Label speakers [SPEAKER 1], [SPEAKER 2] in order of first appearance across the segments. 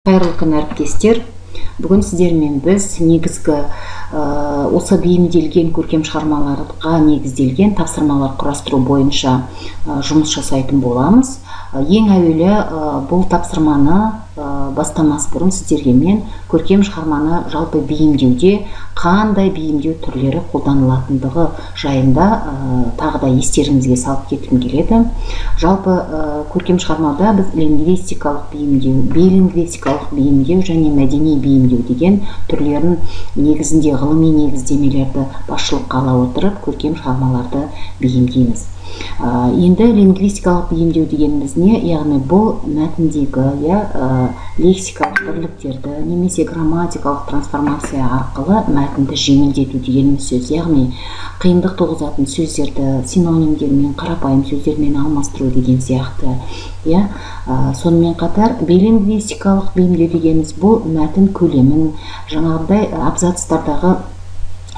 [SPEAKER 1] Қайырлы күн әріптестер. Бүгін сіздермен біз негізгі осы бейімделген көркем шығармаларға негізделген тапсырмалар құрастыру бойынша жұмыс жасайтын боламыз. Ең әуелі бұл тапсырманы бастамас бұрын сіздерге мен көркем шығарманы жалпы бейімдеуде қандай бейімдеу түрлері қолданылатындығы жайында тағы да естеріңізге салып кеткім келеді. Жалпы көркем шығармада біз лингвистикалық бейімдеу, билингвистикалық бейімдеу және мәдени бейімдеу деген түрлерін негізінде ғылыми негіздемелерді басшылыққа ала отырып көркем шығармаларды бейімдейміз. Енді лингвистикалық бейімдеу дегеніміз не? Яғни бұл мәтіндегі лексикалық бірліктерді немесе грамматикалық трансформация арқылы мәтінді жеңілдету дегеніміз сөз. Яғни қиындық туғызатын сөздерді синонимдермен, қарапайым сөздермен алмастыру деген сияқты. Сонымен қатар билингвистикалық бейімдеу дегеніміз бұл мәтін көлемін жаңағыдай абзацтардағы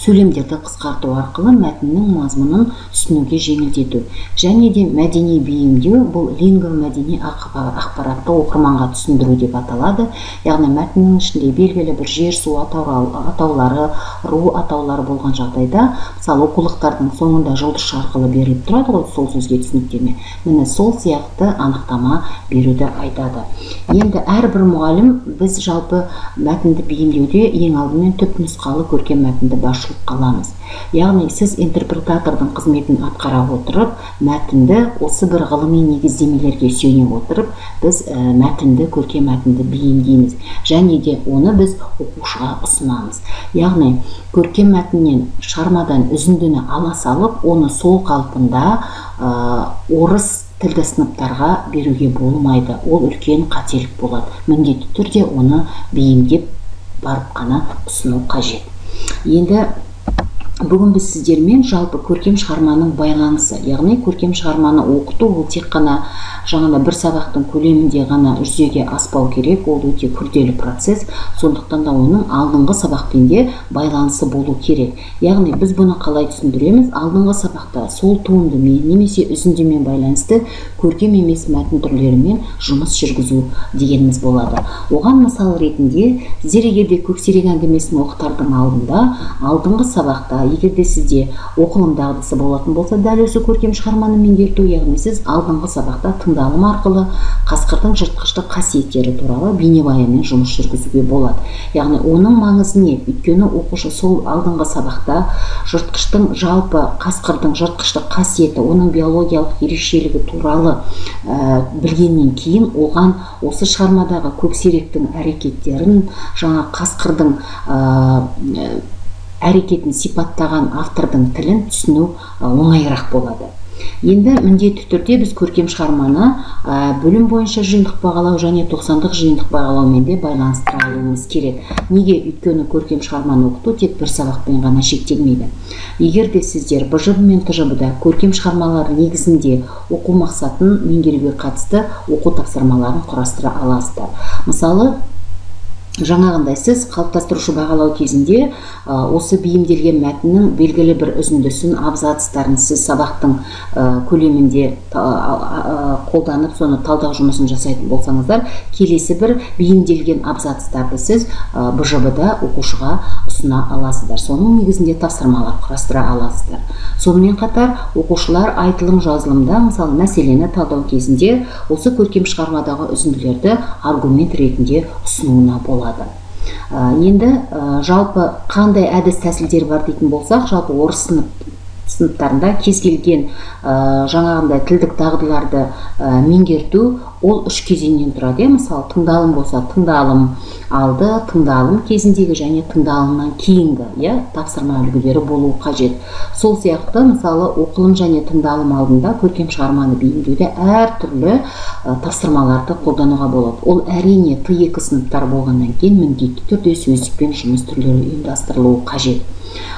[SPEAKER 1] сөйлемдерді қысқарту арқылы мәтіннің мазмұнын түсінуге жеңілдету. Және де мәдени бейімдеу бұл лингвомәдени ақпаратты оқырманға түсіндіру деп аталады. Яғни мәтіннің ішінде белгілі бір жер, су атаулары, ру атаулары болған жағдайда, мысалы оқулықтардың соңында жұлдызша арқылы беріліп тұрады ғой, сол сөзге түсініктеме. Міне сол сияқты анықтама беруді айтады. Енді әрбір мұғалім біз жалпы мәтінді бейімдеуде ең алдымен түпнұсқалы көркем мәтінді басшылық қаламыз. Яғни сіз интерпретатордың қызметін атқара отырып, мәтінді осы бір ғылыми негіздемелерге сүйене отырып, біз мәтінді, көркем мәтінді бейімдейміз. Және де оны біз оқушыға ұсынамыз. Яғни көркем мәтіннен, шығармадан үзіндіні ала салып, оны сол қалпында орыс тілді сыныптарға беруге болмайды. Ол үлкен қателік болады. Міндетті түрде оны бейімдеп барып қана ұсыну қажет. Енді бүгін біз сіздермен жалпы көркем шығарманың байланысы, яғни көркем шығарманы оқыту ол тек қана жаңағыда бір сабақтың көлемінде ғана жүзеге аспау керек, ол өте күрделі процесс, сондықтан да оның алдыңғы сабақпен де байланысы болу керек. Яғни біз бұны қалай түсіндіреміз? Алдыңғы сабақта сол туындымен немесе үзіндімен байланысты көркем емес мәтін түрлерімен жұмыс жүргізу дегеніміз болады. Оған мысал ретінде сіздер егерде көксерек әңгімесін оқытардың алдыңғы сабақта егерде сізде оқылым дағдысы болатын болса, дәл осы көркем шығарманы меңгерту, яғни сіз алдыңғы сабақта тыңдалым арқылы қасқырдың жыртқыштық қасиеттері туралы бейнебаянмен жұмыс жүргізуге болады. Яғни оның маңызы не? Өйткені оқушы сол алдыңғы сабақта жыртқыштың жалпы қасқырдың жыртқыштық қасиеті, оның биологиялық ерекшелігі туралы білгеннен кейін оған осы шығармадағы көксеректің әрекеттерін, жаңа қасқырдың әрекетін сипаттаған автордың тілін түсіну оңайырақ болады. Енді міндетті түрде біз көркем шығарманы бөлім бойынша жиынтық бағалау және 90-дық жиынтық бағалаумен де байланыстыра алуымыз керек. Неге? Өйткені көркем шығарманы оқыту тек бір сабақпен ғана шектелмейді. Егер де сіздер БЖБ мен ТЖБ-да көркем шығармалар негізінде оқу мақсатын меңгеруге қатысты оқу тапсырмаларын құрастыра аласыздар. Мысалы, жаңағындай сіз қалыптастырушы бағалау кезінде осы бейімделген мәтіннің белгілі бір үзіндісін, абзацтарын сіз сабақтың көлемінде қолданып, соны талдау жұмысын жасайтын болсаңыздар, келесі бір бейімделген абзацтарды сіз БЖБ-да оқушыға ұсына аласыздар. Соның негізінде тапсырмалар құрастыра аласыздар. Сонымен қатар оқушылар айтылым жазылымда, мысалы мәселені талдау кезінде осы көркем шығармадағы үзінділерді аргумент ретінде ұсынуына болады. Енді жалпы қандай әдіс тәсілдер бар дейтін болсақ, жалпы орыс сыныптарында кез келген жаңағындай тілдік дағдыларды меңгерту ол 3 кезеңнен тұрады. Мысалы, тыңдалым болса, тыңдалым алды, тыңдалым кезіндегі және тыңдалымнан кейінгі тапсырма үлгілері болуы қажет. Сол сияқты, мысалы, оқылым және тыңдалым алдында көркем шығарманы бейімдеуде әртүрлі тапсырмаларды қолдануға болады. Ол әрине Т2 сыныптар болғаннан кейін міндетті түрде сөздікпен жұмыс түрлері ұйымдастырылуы қажет.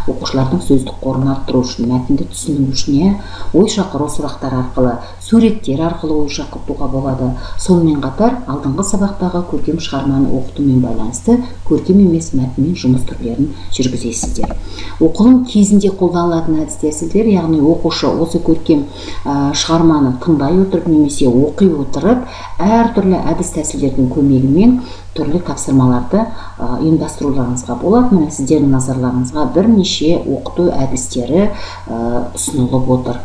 [SPEAKER 1] Оқушылардың сөздік қорын арттыру үшін, мәтінді түсіну үшін ой шақыру сұрақтар арқылы суреттер арқылы ой шақыртуға болады. Сонымен қатар алдыңғы сабақтағы көркем шығарманы оқытумен байланысты көркем емес мәтінмен жұмыс түрлерін жүргізесіздер. Оқылым кезінде қолданылатын әдіс тәсілдер, яғни оқушы осы көркем шығарманы тыңдай отырып немесе оқи отырып әртүрлі әдіс тәсілдердің көмегімен түрлі тапсырмаларды ұйымдастыруларыңызға болады. Міне сіздердің назарларыңызға бірнеше оқыту әдістері ұсынылып отыр.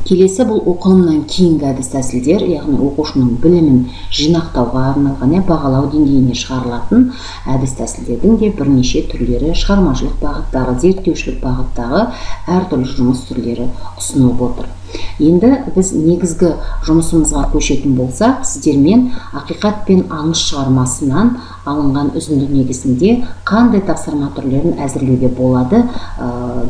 [SPEAKER 1] Келесі бұл оқылымнан кейінгі әдіс тәсілдер, яғни оқушының білімін жинақтауға арналған, бағалау деңгейіне шығарылатын әдіс тәсілдердің де бірнеше түрлері, шығармашылық бағыттағы, зерттеушілік бағыттағы әртүрлі жұмыс түрлері ұсынылып отыр. Енді біз негізгі жұмысымызға көшетін болсақ, сіздермен ақиқат пен аңыз шығармасынан алынған үзінді негізінде қандай тапсырма түрлерін әзірлеуге болады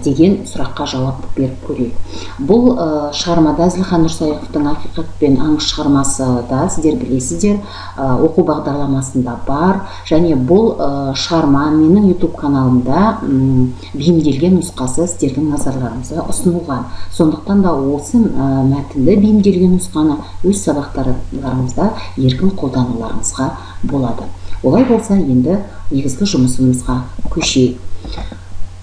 [SPEAKER 1] деген сұраққа жауап беріп көрейік. Бұл шығармада Әзілхан Нұрсайықовтың ақиқат пен аңыз шығармасы да сіздер білесіздер, оқу бағдарламасында бар, және бұл шығарма менің YouTube каналымда бейімделген нұсқасы сіздердің назарларыңызға ұсынылған. Сондықтан да осы мәтінді бейімделген нұсқаны өз сабақтарыңызда еркін қолдануларыңызға болады. Олай болса, енді негізгі жұмысымызға көшейік.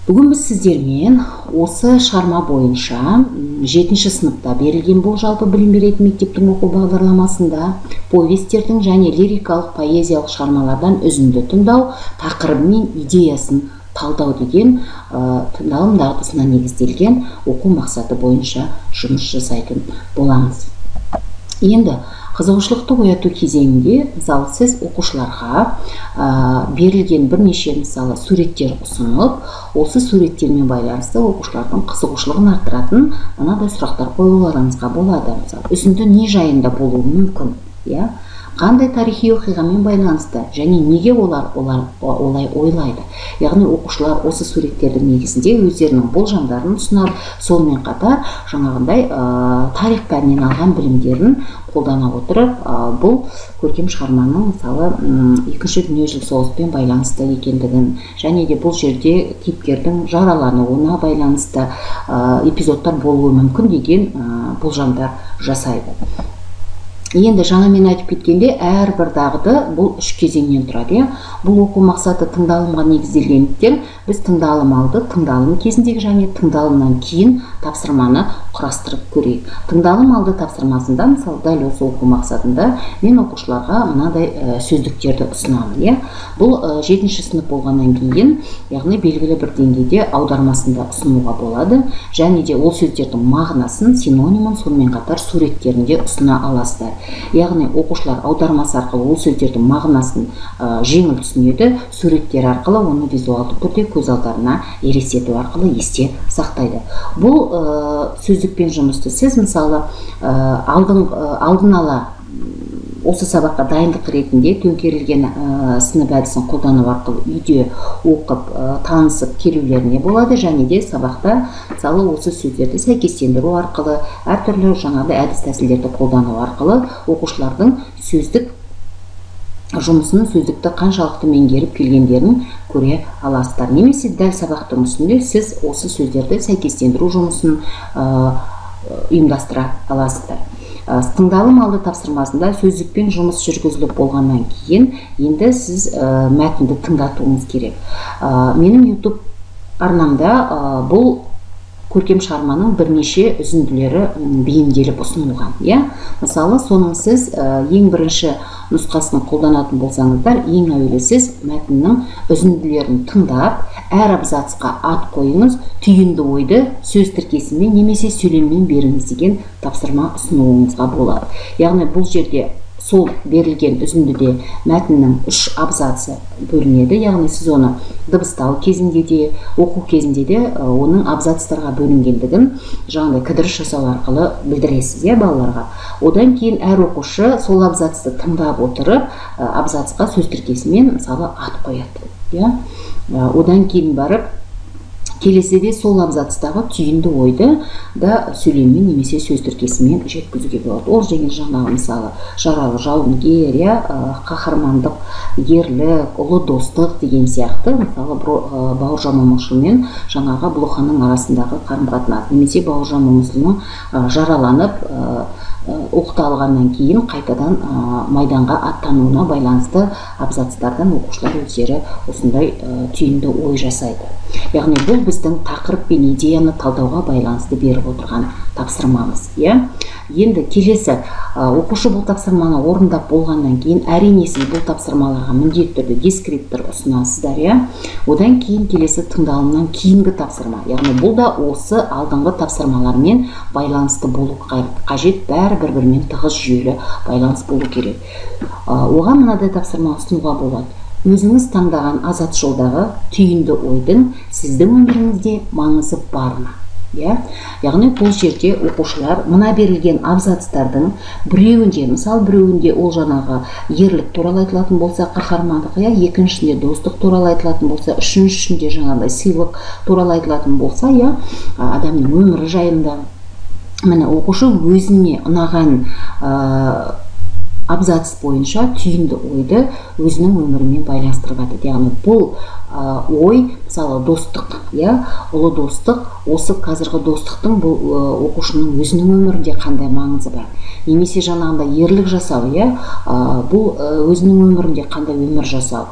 [SPEAKER 1] Бүгін біз сіздермен осы шығарма бойынша 7-ші сыныпта берілген бұл жалпы білім беретін мектептің оқу бағдарламасында повестердің және лирикалық поэзиялық шығармалардан үзінді тыңдау тақырыбы мен идеясын талдау деген тыңдалым дағдысына негізделген оқу мақсаты бойынша жұмыс жасайтын боламыз. Енді қызығушылықты ояту кезеңінде, мысалы, сіз оқушыларға берілген бірнеше мысалы суреттер ұсынып, осы суреттермен байланысты оқушылардың қызығушылығын арттыратын мынадай сұрақтар қоюларыңызға болады. Мысалы, үзінді не жайында болуы мүмкін, қандай тарихи оқиғамен байланысты және неге олар олай ойлайды. Яғни оқушылар осы суреттердің негізінде өздерінің болжамдарын ұсынады, сонымен қатар жаңағындай тарих пәнінен алған білімдерін қолдана отырып, бұл көркем шығарманың мысалы екінші дүниежүзілік соғыспен байланысты екендігін, және де бұл жерде кейіпкердің жаралануына байланысты эпизодтар болуы мүмкін деген болжамдар жасайды. Енді жаңа мен айтып кеткенде, әрбір дағды бұл 3 кезеңнен тұрады. Бұл оқу мақсаты тыңдалымға негізделгендіктен біз тыңдалым алды, тыңдалым кезіндегі және тыңдалымнан кейін тапсырманы құрастырып көрейік. Тыңдалым алды тапсырмасында, мысалы, дәл осы оқу мақсатында мен оқушыларға мынадай сөздіктерді ұсынамын. Бұл 7-ші сынып болғаннан кейін, яғни белгілі бір деңгейде аудармасында ұсынуға болады, және де ол сөздердің мағынасын, синонимін, сонымен қатар суреттерінде ұсына аласыздар. Яғни оқушылар аудармасы арқылы ол сөздердің мағынасын жеңіл түсінеді, суреттер арқылы оны визуалды түрде көз алдарына елестету арқылы есте сақтайды. Бұл сөздікпен жұмысты сіз мысалы алдын ала осы сабаққа дайындық ретінде төңкерілген сынып әдісін қолдану арқылы үйде оқып танысып келулеріне болады, және де сабақта мысалы осы сөздерді сәйкестендіру арқылы, әртүрлі жаңағыдай әдіс тәсілдерді қолдану арқылы оқушылардың сөздік жұмысын, сөздікті қаншалықты меңгеріп келгендерін көре аласыздар. Немесе дәл сабақтың үстінде сіз осы сөздерді сәйкестендіру жұмысын ұйымдастыра аласыздар. Тыңдалым алды тапсырмасында сөздікпен жұмыс жүргізіліп болғаннан кейін, енді сіз мәтінді тыңдатуыңыз керек. Менің YouTube арнамда бұл көркем шығарманың бірнеше үзінділері бейімделіп ұсынылған. Мысалы, соның сіз ең бірінші нұсқасын қолданатын болсаңыздар, ең әуелі сіз мәтіннің үзінділерін тыңдап, әр абзацқа ат қойыңыз, түйінді ойды сөз тіркесімен немесе сөйлеммен беріңіз деген тапсырма ұсынуыңызға болады. Яғни бұл жерде сол берілген үзіндіде мәтіннің 3 абзацы бөлінеді, яғни сіз оны дыбыстау кезінде де, оқу кезінде де оның абзацтарға бөлінгендігін жаңағыдай кідіріс жасау арқылы білдіресіз балаларға. Одан кейін әр оқушы сол абзацты тыңдап отырып, абзацқа сөз тіркесімен мысалы ат қояды. Одан кейін барып келесіде сол абзацтағы түйінді ойды да сөйлеммен немесе сөз тіркесімен жеткізуге болады. Ол деген жаңағы мысалы жаралы жауынгер, қаһармандық, ерлік, ұлы достық деген сияқты, мысалы Бауыржан Момышұлы мен жаңағы Блоханың арасындағы қарым-қатынас, немесе Бауыржан Момышұлының жараланып оқыта алғаннан кейін қайтадан майданға аттануына байланысты абзацтардан оқушылар өздері осындай түйінді ой жасайды. Яғни бұл біздің тақырып пен идеяны талдауға байланысты беріп отырған тапсырмамыз. Енді келесі, оқушы бұл тапсырманы орындап болғаннан кейін, әрине сіз бұл тапсырмаларға міндетті түрде дескриптор ұсынасыздар. Одан кейін келесі тыңдалымнан кейінгі тапсырма. Яғни бұл да осы алдыңғы тапсырмалармен байланысты болу қажет, бәрі бір-бірімен тығыз жүйелі байланыс болу керек. Оған мынадай тапсырма ұсынуға болады. Өзіңіз таңдаған азат жолдағы түйінді ойдың сіздің өміріңізде маңызы бар ма? Яғни бұл жерде оқушылар мына берілген абзацтардың біреуінде, мысалы біреуінде ол жаңағы ерлік туралы айтылатын болса, қаһармандық, екіншісінде достық туралы айтылатын болса, үшіншісінде жаңағыдай сыйлық туралы айтылатын болса, адамның өмірі жайында. Міне оқушы өзіне ұнаған абзац бойынша түйінді ойды өзінің өмірімен байланыстырып жатыр. Яғни бұл ой, мысалы достық, ұлы достық, осы қазіргі достықтың бұл оқушының өзінің өмірінде қандай маңызы бар? Немесе жаңағында ерлік жасау, бұл өзінің өмірінде қандай өмір жасау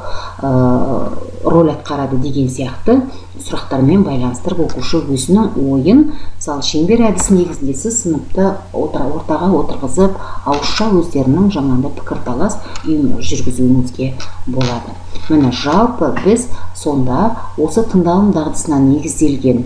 [SPEAKER 1] роль атқарады деген сияқты сұрақтармен байланыстырып оқушы өзінің ойын, мысалы шеңбер әдісі негізінде сіз сыныпты ортаға отырғызып, ауызша өздерінің жаңағында пікірталас жүргізуіңізге болады. Міне жалпы біз сонда осы тыңдалым дағдысына негізделген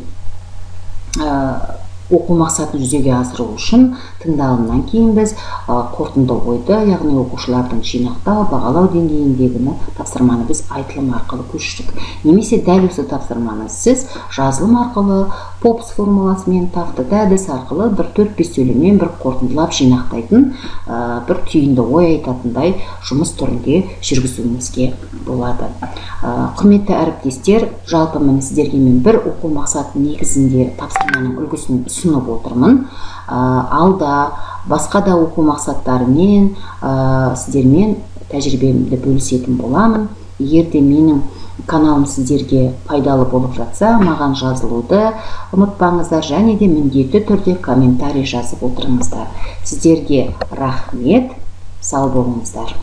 [SPEAKER 1] оқу мақсатын жүзеге асыру үшін тыңдалымнан кейін біз қорытынды ойды, яғни оқушылардың жинақтау, бағалау деңгейіндегі тапсырманы біз айтылым арқылы көшірдік. Немесе дәл осы тапсырманы сіз жазылым арқылы, попс формуласымен, тафтыда әдіс арқылы бір 4-5 сөйлеммен бір қорытындылап жинақтайтын, бір түйінді ой айтатындай жұмыс түрінде жүргізуіңізге болады. Құрметті әріптестер, жалпы мен сіздерге бір оқу мақсаты негізінде тапсырманың үлгісін ұсынып отырмын. Алда басқа да оқу мақсаттарымен сіздермен тәжірибемді бөлісетін боламын. Егерде менің каналым сіздерге пайдалы болып жатса, маған жазылуды ұмытпаңыздар, және де міндетті түрде комментарий жазып отырыңыздар. Сіздерге рахмет, сау болыңыздар.